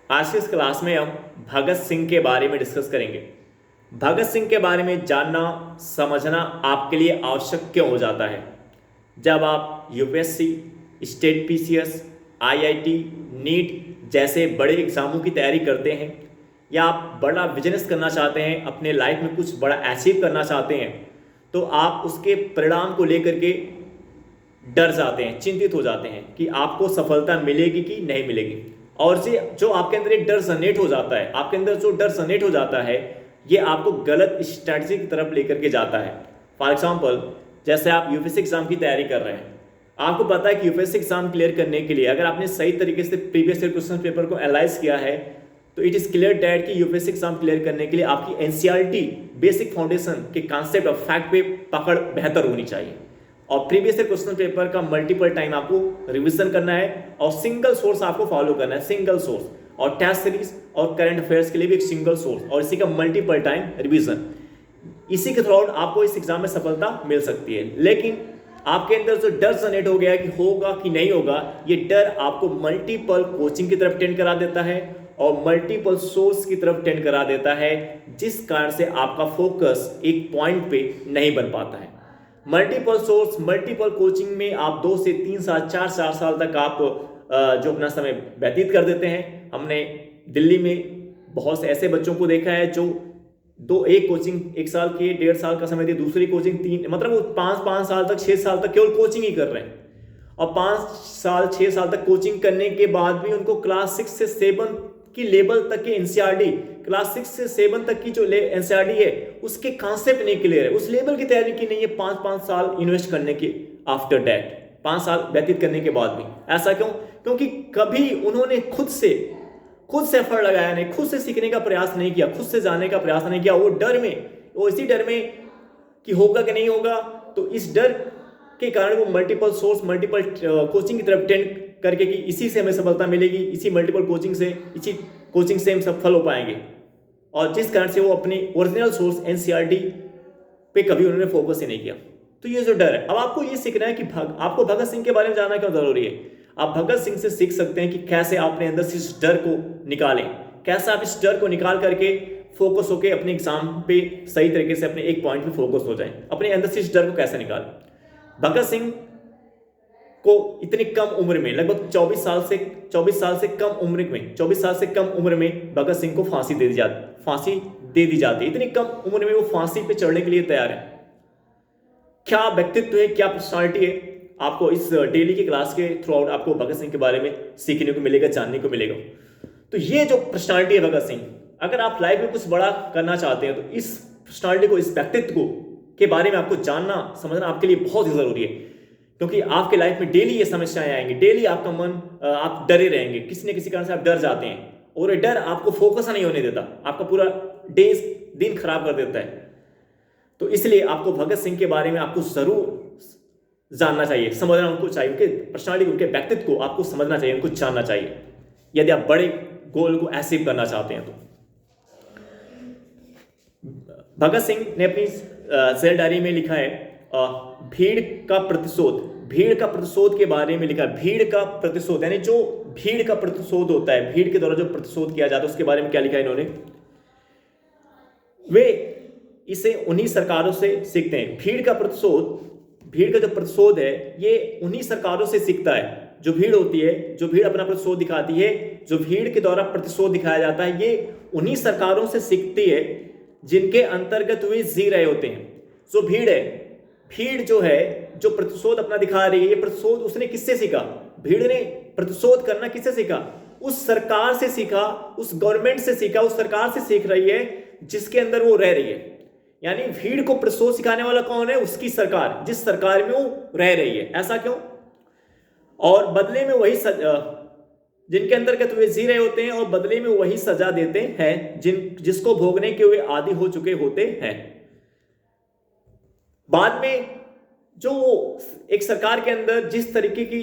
आज की इस क्लास में हम भगत सिंह के बारे में डिस्कस करेंगे। भगत सिंह के बारे में जानना समझना आपके लिए आवश्यक क्यों हो जाता है। जब आप UPSC, state PCS, IIT, NEET जैसे बड़े एग्जामों की तैयारी करते हैं या आप बड़ा बिजनेस करना चाहते हैं, अपने लाइफ में कुछ बड़ा अचीव करना चाहते हैं, तो आप उसके परिणाम को लेकर के डर जाते हैं, चिंतित हो जाते हैं कि आपको सफलता मिलेगी कि नहीं मिलेगी। और जो आपके अंदर एक डर जनरेट हो जाता है, आपके अंदर जो डर जनरेट हो जाता है, ये आपको गलत स्ट्रैटेजी की तरफ लेकर के जाता है। फॉर एग्जाम्पल, जैसे आप यूपीएससी एग्जाम की तैयारी कर रहे हैं, आपको पता है कि यूपीएससी एग्जाम क्लियर करने के लिए अगर आपने सही तरीके से प्रीवियस ईयर क्वेश्चन पेपर को एनालाइज किया है, तो इट इज क्लियर डैट कि यूपीएससी एग्जाम क्लियर करने के लिए आपकी एनसीईआरटी बेसिक फाउंडेशन के कॉन्सेप्ट ऑफ फैक्ट पे पकड़ बेहतर होनी चाहिए। और प्रीवियस ईयर क्वेश्चन पेपर का मल्टीपल टाइम आपको रिवीजन करना है और सिंगल सोर्स आपको फॉलो करना है, सिंगल सोर्स। और टेस्ट सीरीज और करंट अफेयर्स के लिए भी एक सिंगल सोर्स और इसी का मल्टीपल टाइम रिवीजन। इसी के थ्रू आपको इस एग्जाम में सफलता मिल सकती है। लेकिन आपके अंदर जो डर जनरेट हो गया है कि होगा कि नहीं होगा, ये डर आपको मल्टीपल कोचिंग की तरफ टेंड करा देता है और मल्टीपल सोर्स की तरफ टेंड करा देता है, जिस कारण से आपका फोकस एक पॉइंट पे नहीं बन पाता है। मल्टीपल सोर्स, मल्टीपल कोचिंग में आप 2 से 3 साल, 4 साल तक आप जो अपना समय व्यतीत कर देते हैं। हमने दिल्ली में बहुत से ऐसे बच्चों को देखा है जो एक कोचिंग 1 साल की 1.5 साल का समय दी, दूसरी कोचिंग 3, मतलब वो 5 साल तक, 6 साल तक केवल कोचिंग ही कर रहे हैं। और 5 साल 6 साल तक कोचिंग करने के बाद भी उनको क्लास 6 से 7 की लेवल तक की एनसीईआरटी, क्लास 6 से 7 तक की जो एनसीईआरटी है उसके कॉन्सेप्ट नहीं क्लियर है, उस लेवल की तैयारी की नहीं है। 5 साल इन्वेस्ट करने के आफ्टर दैट, 5 साल व्यतीत करने के बाद भी। ऐसा क्यों? क्योंकि कभी उन्होंने खुद से एफर्ट लगाया नहीं, खुद से सीखने का प्रयास नहीं किया, खुद से जानने का प्रयास नहीं किया। वो इसी डर में कि होगा कि नहीं होगा, तो इस डर के कारण वो मल्टीपल सोर्स, मल्टीपल कोचिंग की तरफ टेंड करके कि इसी से हमें सफलता मिलेगी, इसी मल्टीपल कोचिंग से, इसी कोचिंग से हम सफल हो पाएंगे। और जिस कारण से वो अपनी ओरिजिनल सोर्स एनसीईआरटी पे कभी उन्होंने फोकस ही नहीं किया। तो ये जो डर है, अब आपको ये सीखना है कि आपको भगत सिंह के बारे में जानना क्यों जरूरी है। आप भगत सिंह से सीख सकते हैं कि कैसे आप अपने अंदर से इस डर को निकालें, कैसे आप इस डर को निकाल करके फोकस होकर अपने एग्जाम पे सही तरीके से अपने एक पॉइंट पे फोकस हो जाए। अपने अंदर से इस डर को कैसे निकालें। भगत सिंह को इतनी कम उम्र में, लगभग 24 साल से कम उम्र में भगत सिंह को फांसी दे दी जाती है। इतनी कम उम्र में वो फांसी पे चढ़ने के लिए तैयार है। क्या व्यक्तित्व है, क्या पर्सनालिटी है, आपको इस डेली की क्लास के थ्रू आउट आपको भगत सिंह के बारे में सीखने को मिलेगा, जानने को मिलेगा। तो ये जो पर्सनालिटी है भगत सिंह, अगर आप लाइफ में कुछ बड़ा करना चाहते हैं तो इस पर्सनालिटी को, इस व्यक्तित्व को के बारे में आपको जानना समझना आपके लिए बहुत ही जरूरी है। क्योंकि आपके लाइफ में डेली ये समस्याएं आएंगी, डेली आपका मन, आप डरे रहेंगे, किसी न किसी कारण से आप डर जाते हैं और ये डर आपको फोकस नहीं होने देता, आपका पूरा दिन खराब कर देता है। तो इसलिए आपको भगत सिंह के बारे में आपको जरूर जानना चाहिए, समझना उनको चाहिए, उनके पर्सनालिटी, उनके व्यक्तित्व को आपको समझना चाहिए, उनको जानना चाहिए, यदि आप बड़े गोल को अचीव करना चाहते हैं तो। भगत सिंह ने अपनी सेल डायरी में लिखा है भीड़ का प्रतिशोध के बारे में लिखा। भीड़ का प्रतिशोध यानी जो भीड़ का प्रतिशोध होता है, भीड़ के द्वारा जो प्रतिशोध किया जाता है, उसके बारे में क्या लिखा है इन्होंने। वे इसे उन्हीं सरकारों से सीखते हैं। भीड़ का जो प्रतिशोध है, ये उन्हीं सरकारों से सीखता है। जो भीड़ होती है, जो भीड़ अपना प्रतिशोध दिखाती है, जो भीड़ के द्वारा प्रतिशोध दिखाया जाता है, ये उन्हीं सरकारों से सीखती है जिनके अंतर्गत वे जी रहे होते हैं। जो भीड़ है, भीड़ जो है, जो प्रतिशोध अपना दिखा रही है, ये प्रतिशोध उसने किससे सीखा? भीड़ ने प्रतिशोध करना किससे सीखा? उस सरकार से सीखा, उस गवर्नमेंट से सीखा, उस सरकार से सीख रही है जिसके अंदर वो रह रही है। यानी भीड़ को प्रतिशोध सिखाने वाला कौन है? उसकी सरकार, जिस सरकार में वो रह रही है। ऐसा क्यों? और बदले में वही जिनके अंतर्गत वे जी रहे होते हैं और बदले में वही सजा देते हैं जिसको भोगने के वे आदी हो चुके होते हैं। बाद में जो एक सरकार के अंदर जिस तरीके की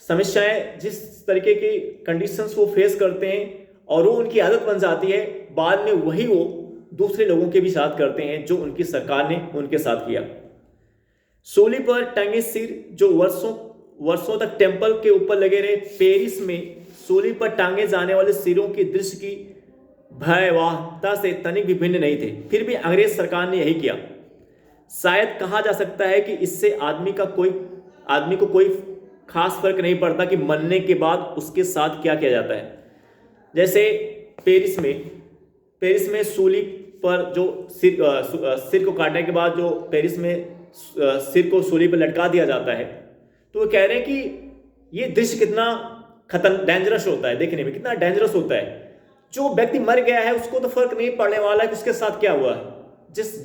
समस्याएं, जिस तरीके की कंडीशंस वो फेस करते हैं और वो उनकी आदत बन जाती है, बाद में वही वो दूसरे लोगों के भी साथ करते हैं जो उनकी सरकार ने उनके साथ किया। सूली पर टंगे सिर जो वर्षों तक टेंपल के ऊपर लगे रहे, पेरिस में सूली पर टांगे जाने वाले सिरों के दृश्य की भयावहता से तनिक भी भिन्न नहीं थे, फिर भी अंग्रेज सरकार ने यही किया। शायद कहा जा सकता है कि इससे आदमी को कोई खास फर्क नहीं पड़ता कि मरने के बाद उसके साथ क्या किया जाता है। जैसे पेरिस में सूली पर जो सिर को काटने के बाद जो पेरिस में सिर को सूली पर लटका दिया जाता है, तो वो कह रहे हैं कि ये दृश्य कितना डेंजरस होता है, देखने में कितना डेंजरस होता है। जो व्यक्ति मर गया है उसको तो फर्क नहीं पड़ने वाला है कि उसके साथ क्या हुआ है।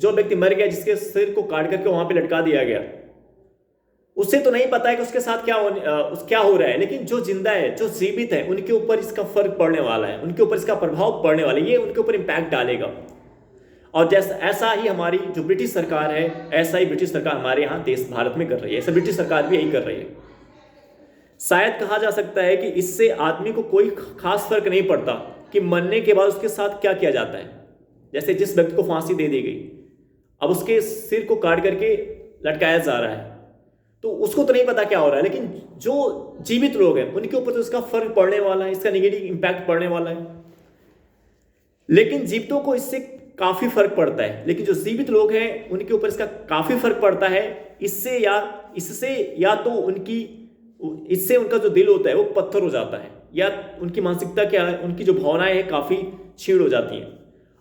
जो व्यक्ति मर गया, जिसके सिर को काट करके वहां पे लटका दिया गया, उसे तो नहीं पता है कि उसके साथ क्या हो रहा है। लेकिन जो जिंदा है, जो जीवित है, उनके ऊपर इसका फर्क पड़ने वाला है, उनके ऊपर इसका प्रभाव पड़ने वाला है, ये उनके ऊपर इंपैक्ट डालेगा। और जैसा ऐसा ही हमारी जो ब्रिटिश सरकार है, ऐसा ही ब्रिटिश सरकार हमारे यहाँ देश भारत में कर रही है, ऐसा ब्रिटिश सरकार भी यही कर रही है। शायद कहा जा सकता है कि इससे आदमी को कोई खास फर्क नहीं पड़ता कि मरने के बाद उसके साथ क्या किया जाता है। जैसे जिस व्यक्ति को फांसी दे दी गई, अब उसके सिर को काट करके लटकाया जा रहा है, तो उसको तो नहीं पता क्या हो रहा है, लेकिन जो जीवित लोग हैं उनके ऊपर तो इसका फर्क पड़ने वाला है, इसका नेगेटिव इंपैक्ट पड़ने वाला है। लेकिन जीवितों को इससे काफी फर्क पड़ता है, लेकिन जो जीवित लोग हैं उनके ऊपर इसका काफी फर्क पड़ता है। इससे उनका जो दिल होता है वो पत्थर हो जाता है, या उनकी मानसिकता क्या है, उनकी जो भावनाएं हैं काफी छीड़ हो जाती हैं।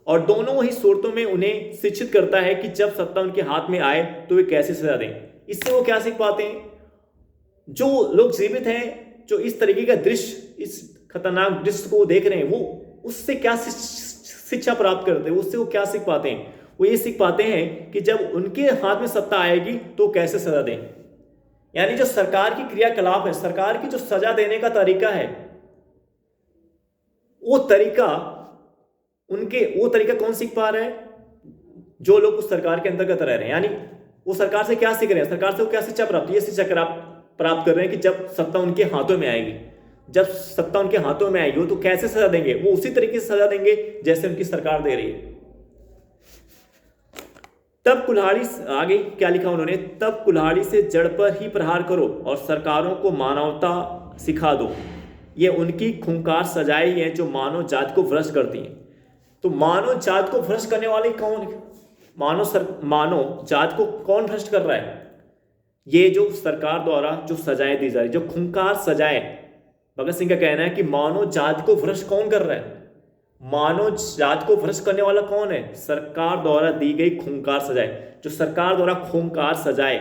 और दोनों ही सूरतों में उन्हें शिक्षित करता है कि जब सत्ता उनके हाथ में आए तो वे कैसे सजा दें। इससे वो क्या सीख पाते हैं? जो लोग जीवित हैं, जो इस तरीके का दृश्य, इस खतरनाक दृश्य को देख रहे हैं, वो उससे क्या शिक्षा प्राप्त करते हैं, उससे वो क्या सीख पाते हैं? वो ये सीख पाते हैं कि जब उनके हाथ में सत्ता आएगी तो कैसे सजा दें। यानी जो सरकार की क्रियाकलाप है, सरकार की जो सजा देने का तरीका है, वो तरीका कौन सीख पा रहे हैं? जो लोग उस सरकार के अंतर्गत रह रहे हैं। यानी वो सरकार से क्या सीख रहे हैं, सरकार से वो क्या शिक्षा प्राप्त, ये शिक्षा प्राप्त कर रहे हैं कि जब सत्ता उनके हाथों में आएगी, वो तो कैसे सजा देंगे, वो उसी तरीके से सजा देंगे जैसे उनकी सरकार दे रही है। तब कुल्हाड़ी, आगे क्या लिखा उन्होंने, तब कुल्हाड़ी से जड़ पर ही प्रहार करो और सरकारों को मानवता सिखा दो। ये उनकी खूंखार सजाएं हैं जो मानव जाति को भ्रष्ट करती हैं। तो मानव जाति को भ्रष्ट करने वाले कौन है? मानव जाति को कौन भ्रष्ट कर रहा है? ये जो सरकार द्वारा जो सजाएं दी जा रही, जो खूंखार सजाएं, भगत सिंह का कहना है कि मानव जाति को भ्रष्ट कौन कर रहा है? मानव जाति को भ्रष्ट करने वाला कौन है? सरकार द्वारा दी गई खूंखार सजाएं। जो सरकार द्वारा खूंखार सजाएं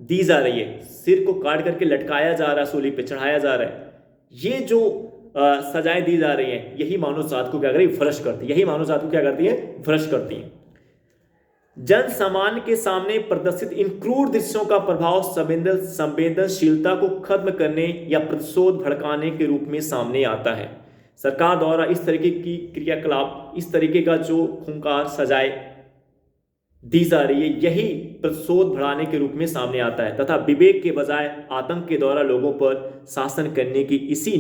दी जा रही है, सिर को काट करके लटकाया जा रहा है, सूली पे चढ़ाया जा रहा है, ये जो सजाएं दी जा रही हैं, यही मानव जाति को क्या कर रही है? भ्रष्ट करती है। यही मानव जाति को क्या करती है? भ्रष्ट करती है। जन सामान्य के सामने प्रदर्शित इन क्रूर दृश्यों का प्रभाव संवेदनशीलता को खत्म करने या प्रतिशोध भड़काने के रूप में सामने आता है। सरकार द्वारा इस तरीके की क्रियाकलाप, इस तरीके का जो खूंखार सजाएं दी जा रही है, यही प्रतिशोध बढ़ाने के रूप में सामने आता है तथा विवेक के बजाय आतंक के द्वारा लोगों पर शासन करने की इसी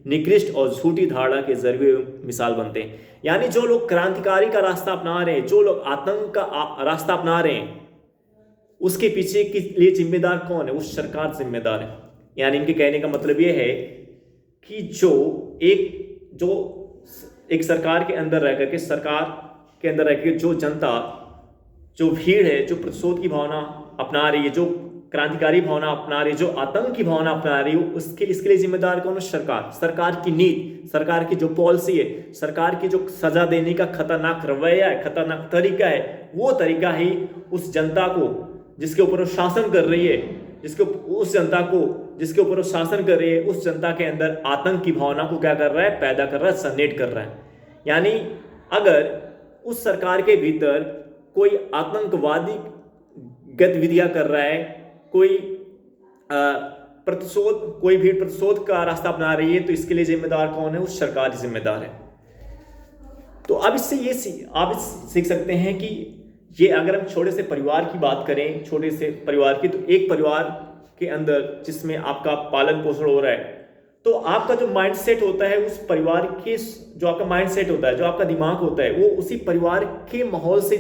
निकृष्ट और झूठी धारणा के जरिए मिसाल बनते हैं। यानी जो लोग क्रांतिकारी का रास्ता अपना रहे हैं, जो लोग आतंक का रास्ता अपना रहे हैं, उसके पीछे के लिए जिम्मेदार कौन है? वो सरकार जिम्मेदार है। यानी इनके कहने का मतलब ये है कि जो एक सरकार के अंदर रह करके जो जनता, जो भीड़ है, जो प्रतिशोध की भावना अपना रही है, जो क्रांतिकारी भावना अपना रही है, जो आतंक की भावना अपना रही है, इसके लिए जिम्मेदार कौन है? सरकार की नीति, सरकार की जो पॉलिसी है, सरकार की जो सजा देने का खतरनाक रवैया है, खतरनाक तरीका है, वो तरीका ही उस जनता को जिसके ऊपर वो शासन कर रही है, जिसके ऊपर वो शासन कर रही है, उस जनता के अंदर आतंक की भावना को क्या कर रहा है? पैदा कर रहा है, जनरेट कर रहा है। यानी अगर उस सरकार के भीतर कोई आतंकवादी गतिविधियां कर रहा है, कोई भीड़ प्रतिशोध का रास्ता अपना रही है, तो इसके लिए जिम्मेदार कौन है? उस सरकार जिम्मेदार है। तो अब इससे आप सीख सकते हैं कि ये अगर हम छोटे से परिवार की बात करें, छोटे से परिवार की, तो एक परिवार के अंदर जिसमें आपका पालन पोषण हो रहा है, तो आपका जो माइंड सेट होता है, उस परिवार के जो आपका माइंड सेट होता है, जो आपका दिमाग होता है, वो उसी परिवार के माहौल से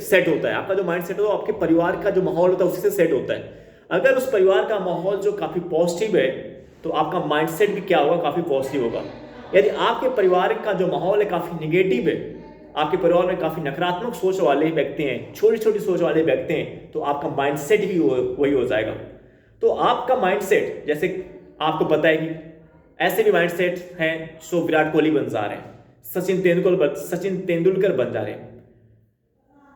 सेट होता है। आपका जो माइंड सेट होता है, आपके परिवार का जो माहौल होता है, उसी से सेट होता है। अगर उस परिवार का माहौल जो काफी पॉजिटिव है, तो आपका माइंडसेट भी क्या होगा, काफ़ी पॉजिटिव होगा। यदि आपके परिवार का जो माहौल है काफ़ी निगेटिव है, आपके परिवार में काफ़ी नकारात्मक सोच वाले व्यक्ति हैं, छोटी छोटी सोच वाले व्यक्ति हैं, तो आपका माइंडसेट भी वही हो जाएगा। तो आपका माइंडसेट, जैसे आपको पता है कि ऐसे भी माइंडसेट हैं जो विराट कोहली बन जा रहे हैं, सचिन तेंदुलकर बन जा रहे हैं,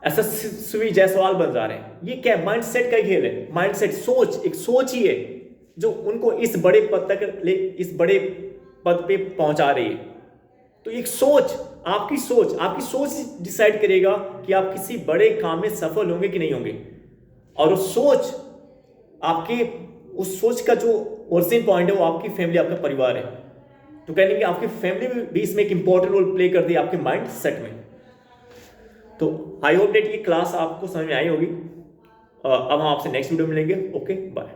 यशस्वी जायसवाल बन जा रहे हैं। ये क्या है? माइंडसेट का खेल है। माइंडसेट सोच, एक सोच ही है जो उनको इस बड़े बड़े पद पे पहुंचा रही है। तो एक सोच, आपकी सोच डिसाइड करेगा कि आप किसी बड़े काम में सफल होंगे कि नहीं होंगे। और उस सोच का जो ओरिजिन पॉइंट है वो आपकी फैमिली, आपका परिवार है। तो कहने की आपकी फैमिली भी इसमें एक इंपॉर्टेंट रोल प्ले करती है आपके माइंड सेट में। तो आई होप डेट ये क्लास आपको समझ में आई होगी। अब हम आपसे नेक्स्ट वीडियो में मिलेंगे। Okay, bye.